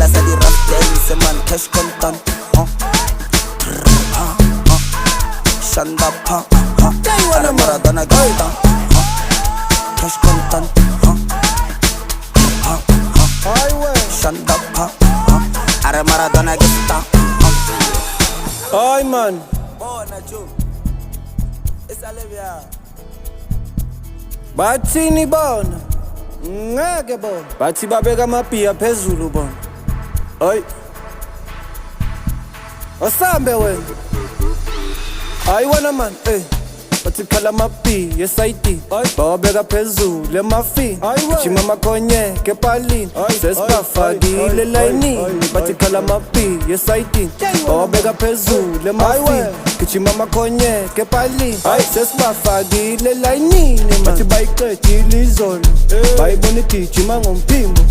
Sela sa di rough dance man, cash content Shanda pa Ara Maradona gasta Cash content Shanda pa Ara Maradona gasta Ay man Bona Joe Isalevia bathini bona ngeke bona bathi babeka amabhiya phezulu bona ay asambe wena hayi wena man bathi khala amabhiya esayidi bawabeka phezulu emafini jima amakhonye kepalini sesibafakile layinini bathi khala amabhiya esayidi bawabeka phezulu emafini gijima amakhonye kepalini sesibafakile layinini bathi bayiqedile izolo bayibona igijima ngomphimbo